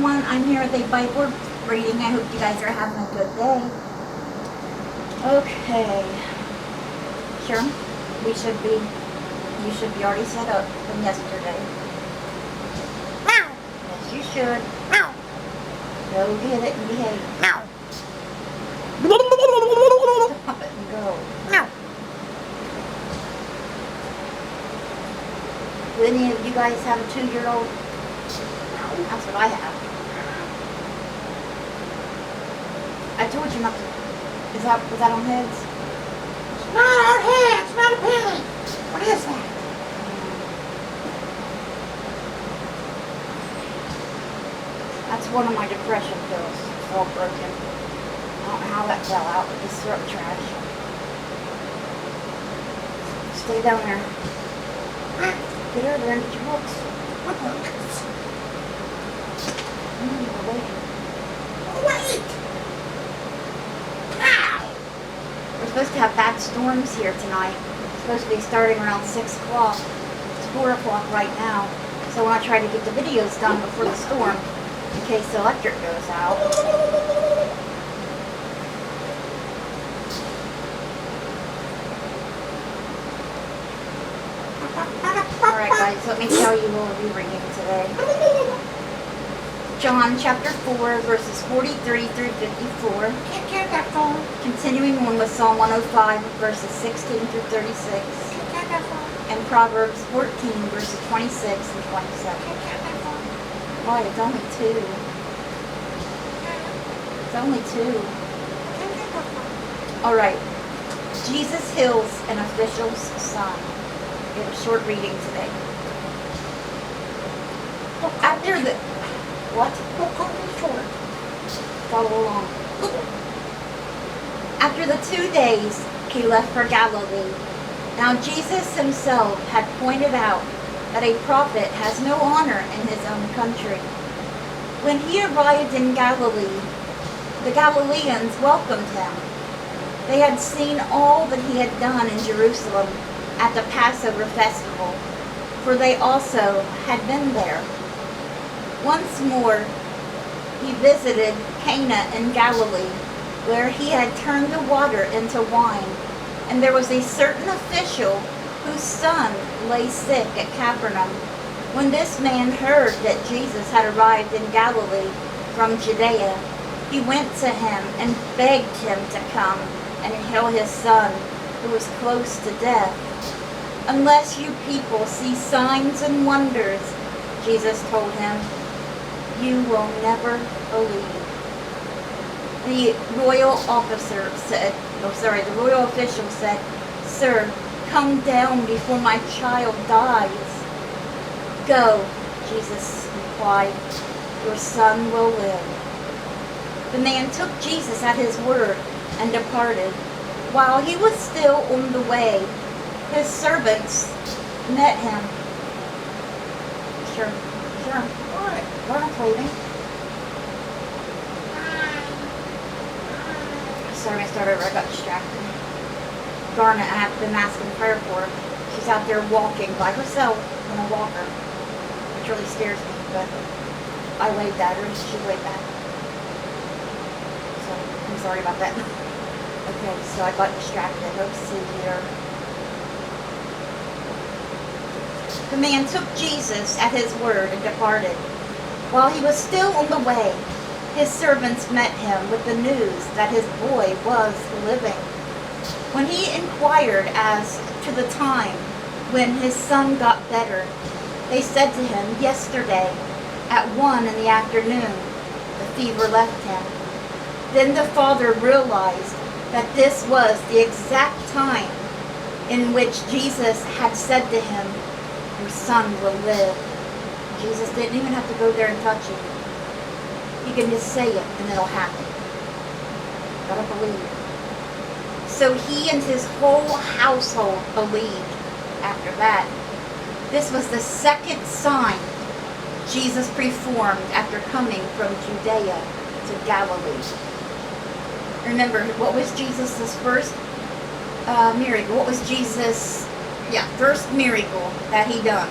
everyone. I'm here with a Bible reading. I hope you guys are having a good day. Okay. Sure. You should be already set up from yesterday. Yes, you should. Go get it and behave. Stop it and go. Do any of you guys have a 2-year-old? That's what I have. I told you not to. Was that on heads? It's not our heads, not a penny. What is that? That's one of my depression pills. It's all broken. I don't know how that fell out with this throat trash. Stay down there. Get over there and get your books. What books? We're waiting. Wait! How? We're supposed to have bad storms here tonight. It's supposed to be starting around 6 o'clock. It's 4 o'clock right now. So I want to try to get the videos done before the storm in case the electric goes out. Alright guys, let me tell you what we'll be reading today. John chapter 4 verses 43 through 54. Can't get that phone. Continuing on with Psalm 105 verses 16 through 36. Can't get that phone. And Proverbs 14 verses 26 and 27. Can't get that phone. Boy, it's only 2. It's only 2. Can't get that phone. Alright. Jesus heals an official's son. We have a short reading today. After the... What? Don't call me short. Follow along. After the 2 days, he left for Galilee. Now Jesus himself had pointed out that a prophet has no honor in his own country. When he arrived in Galilee, the Galileans welcomed him. They had seen all that he had done in Jerusalem at the Passover festival, for they also had been there. Once more, he visited Cana in Galilee, where he had turned the water into wine. And there was a certain official whose son lay sick at Capernaum. When this man heard that Jesus had arrived in Galilee from Judea, he went to him and begged him to come and heal his son, who was close to death. Unless you people see signs and wonders, Jesus told him, you will never believe. The royal officer said, the royal official said, Sir, come down before my child dies. Go, Jesus replied, your son will live. The man took Jesus at his word and departed. While he was still on the way, his servants met him. Sure. What? We're not leaving. Sorry, I started over. I got distracted. Garnet, I have been asking prayer for her. She's out there walking by herself on a walker, which really scares me, but I waved at her and she waved back. So, I'm sorry about that. Okay, so I got distracted. Let's see here. The man took Jesus at his word and departed. While he was still on the way, his servants met him with the news that his boy was living. When he inquired as to the time when his son got better, they said to him, yesterday at 1 in the afternoon, the fever left him. Then the father realized that this was the exact time in which Jesus had said to him, your son will live. Jesus didn't even have to go there and touch him. You can just say it and it'll happen. Gotta believe. So he and his whole household believed after that. This was the second sign Jesus performed after coming from Judea to Galilee. Remember, what was Jesus' first miracle? What was Jesus' first miracle that he done?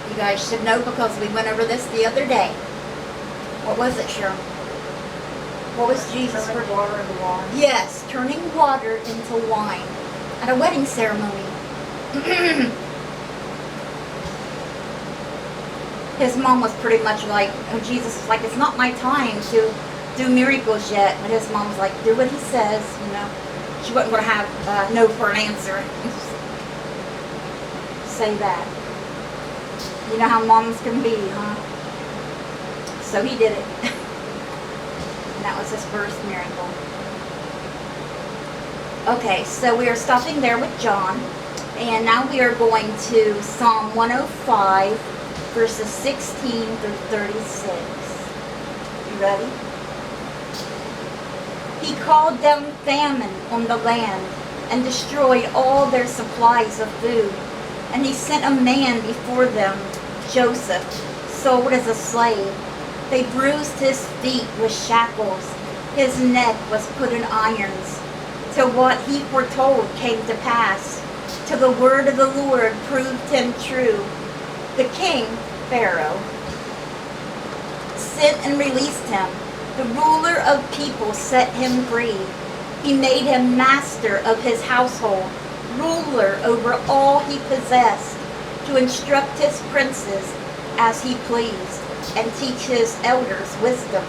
He You guys should know because we went over this the other day. What was it, Cheryl? What was Jesus Turning water into wine. Yes, turning water into wine at a wedding ceremony. His mom was pretty much like, oh, Jesus was like, it's not my time to do miracles yet. But his mom was like, do what he says, you know. She wasn't going to have no for an answer. Say that. You know how moms can be, huh? So he did it. And that was his first miracle. Okay, so we are stopping there with John. And now we are going to Psalm 105, verses 16 through 36. You ready? He called down famine on the land and destroyed all their supplies of food. And he sent a man before them, Joseph, sold as a slave. They bruised his feet with shackles. His neck was put in irons. Till what he foretold came to pass. Till the word of the Lord proved him true. The king, Pharaoh, sent and released him. The ruler of people set him free. He made him master of his household, ruler over all he possessed, to instruct his princes as he pleased, and teach his elders wisdom.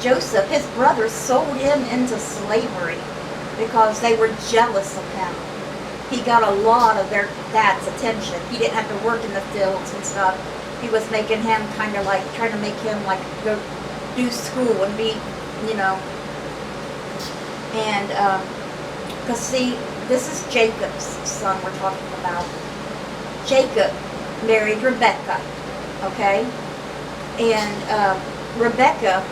Joseph, his brothers, sold him into slavery because they were jealous of him. He got a lot of their dad's attention. He didn't have to work in the fields and stuff. He was making him kind of like, trying to make him like go do school and be, you know. And, because see, this is Jacob's son we're talking about. Jacob married Rebecca, okay? And Rebecca,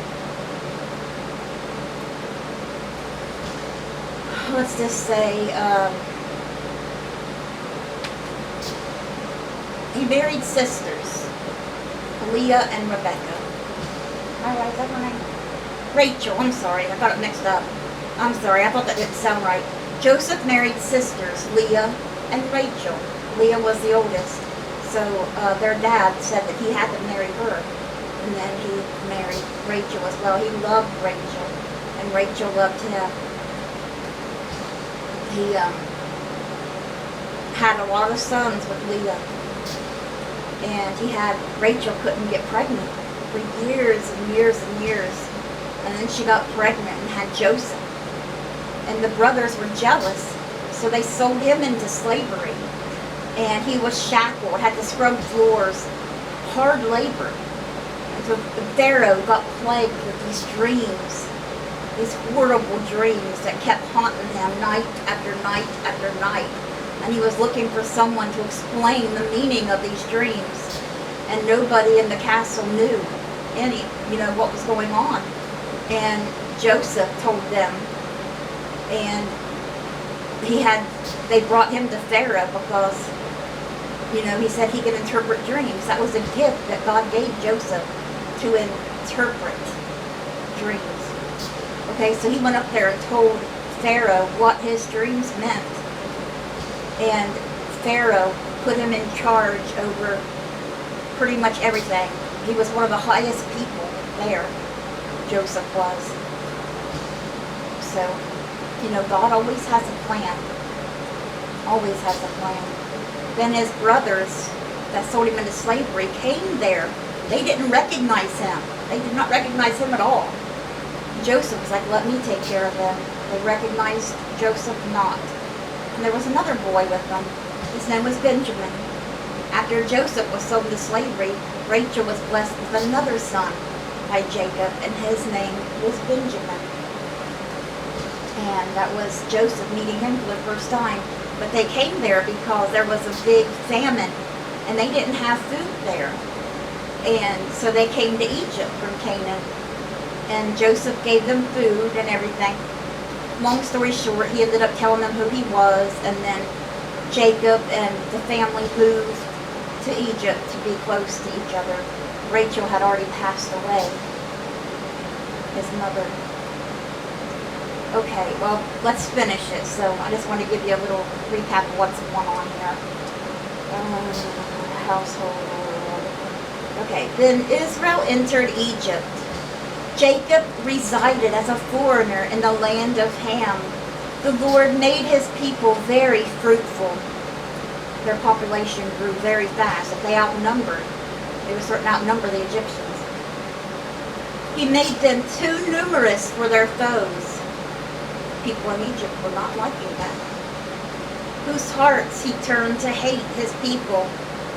let's just say, he married sisters, Leah and Rebecca. Alright, is that her name? Rachel, I'm sorry, I got it mixed up. I'm sorry, I thought that didn't sound right. Joseph married sisters, Leah and Rachel. Leah was the oldest. So their dad said that he had to marry her. And then he married Rachel as well. He loved Rachel. And Rachel loved him. He had a lot of sons with Leah. And Rachel couldn't get pregnant for years and years and years. And then she got pregnant and had Joseph. And the brothers were jealous, so they sold him into slavery. And he was shackled, had to scrub floors, hard labor. And so Pharaoh got plagued with these dreams, these horrible dreams that kept haunting him night after night after night. And he was looking for someone to explain the meaning of these dreams. And nobody in the castle knew what was going on. And Joseph told them. And they brought him to Pharaoh because, he said he could interpret dreams. That was a gift that God gave Joseph, to interpret dreams. Okay, so he went up there and told Pharaoh what his dreams meant. And Pharaoh put him in charge over pretty much everything. He was one of the highest people there, Joseph was. So, God always has a plan. Always has a plan. Then his brothers that sold him into slavery came there. They didn't recognize him. They did not recognize him at all. Joseph was like, let me take care of them. They recognized Joseph not. And there was another boy with them. His name was Benjamin. After Joseph was sold into slavery, Rachel was blessed with another son by Jacob, and his name was Benjamin. And that was Joseph meeting him for the first time. But they came there because there was a big famine, and they didn't have food there. And so they came to Egypt from Canaan. And Joseph gave them food and everything. Long story short, he ended up telling them who he was, and then Jacob and the family moved to Egypt to be close to each other. Rachel had already passed away, his mother. Okay, well, let's finish it. So I just want to give you a little recap of what's going on here. household or whatever. Okay, then Israel entered Egypt. Jacob resided as a foreigner in the land of Ham. The Lord made his people very fruitful. Their population grew very fast. If they were starting to outnumber the Egyptians. He made them too numerous for their foes. People in Egypt were not liking that. Whose hearts he turned to hate his people,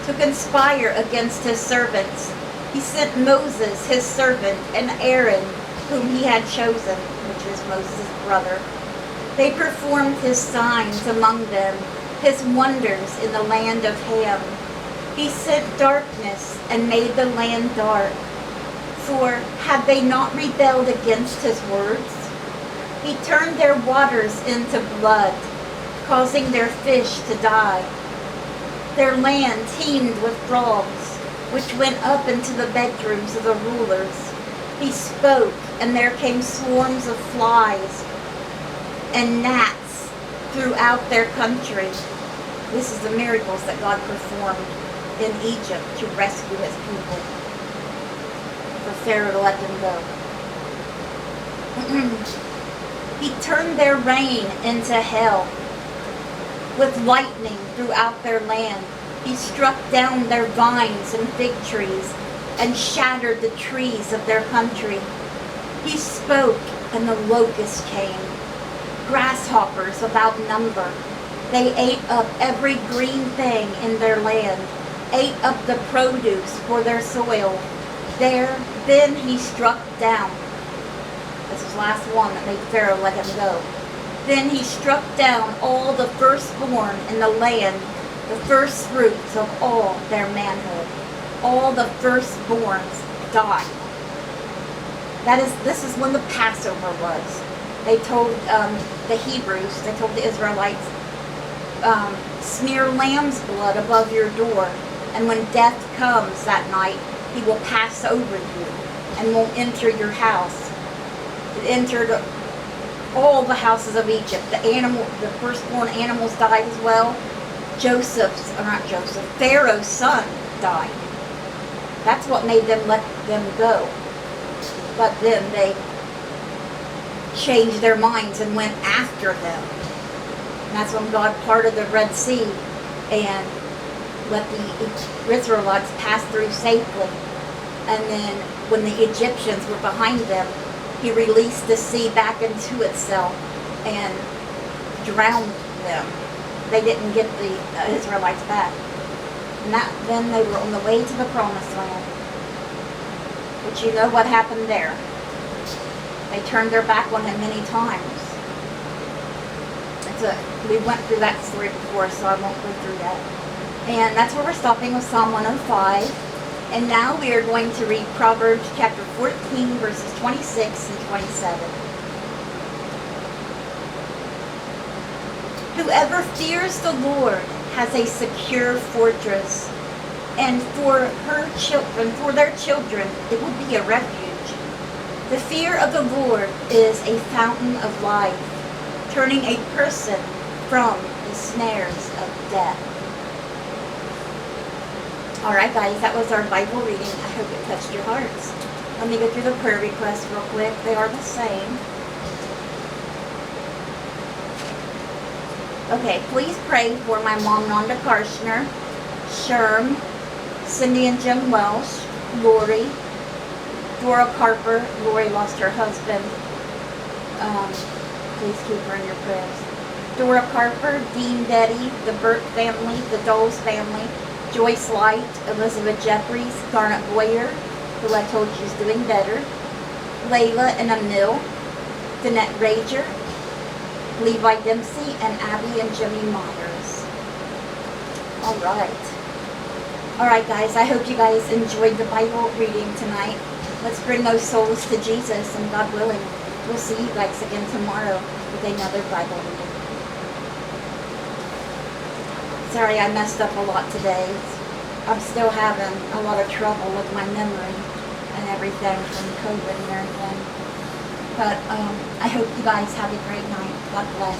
to conspire against his servants. He sent Moses, his servant, and Aaron, whom he had chosen, which is Moses' brother. They performed his signs among them, his wonders in the land of Ham. He sent darkness and made the land dark. For had they not rebelled against his words? He turned their waters into blood, causing their fish to die. Their land teemed with frogs, which went up into the bedrooms of the rulers. He spoke, and there came swarms of flies and gnats throughout their country. This is the miracles that God performed in Egypt to rescue his people, for Pharaoh to let them go. He turned their rain into hail, with lightning throughout their land. He struck down their vines and fig trees, and shattered the trees of their country. He spoke, and the locusts came, grasshoppers without number. They ate up every green thing in their land, ate up the produce for their soil. Then he struck down. This was the last one that made Pharaoh let him go. Then he struck down all the firstborn in the land, the first fruits of all their manhood. All the firstborns died. This is when the Passover was. They told the Hebrews, they told the Israelites, smear lamb's blood above your door, and when death comes that night, he will pass over you and won't enter your house. It entered all the houses of Egypt. The firstborn animals died as well. Pharaoh's son died. That's what made them let them go. But then they changed their minds and went after them. And that's when God parted the Red Sea and let the Israelites pass through safely. And then when the Egyptians were behind them, he released the sea back into itself and drowned them. They didn't get the Israelites back. And then they were on the way to the promised land. But you know what happened there. They turned their back on him many times. We went through that story before, so I won't go through that. And that's where we're stopping with Psalm 105. And now we are going to read Proverbs chapter 14, verses 26 and 27. Whoever fears the Lord has a secure fortress, and for their children, it will be a refuge. The fear of the Lord is a fountain of life, turning a person from the snares of death. Alright guys, that was our Bible reading. I hope it touched your hearts. Let me go through the prayer requests real quick. They are the same. Okay, please pray for my mom, Rhonda Karshner, Sherm, Cindy and Jim Welsh, Lori, Dora Carper. Lori lost her husband. Please keep her in your prayers. Dora Carper, Dean Betty, the Burt family, the Doles family, Joyce Light, Elizabeth Jeffries, Garnet Boyer, who I told you is doing better, Layla and Emil, Danette Rager, Levi Dempsey, and Abby and Jimmy Myers. Alright guys, I hope you guys enjoyed the Bible reading tonight. Let's bring those souls to Jesus, and God willing, we'll see you guys again tomorrow with another Bible reading. Sorry I messed up a lot today. I'm still having a lot of trouble with my memory and everything from COVID and everything. But I hope you guys have a great night. God bless.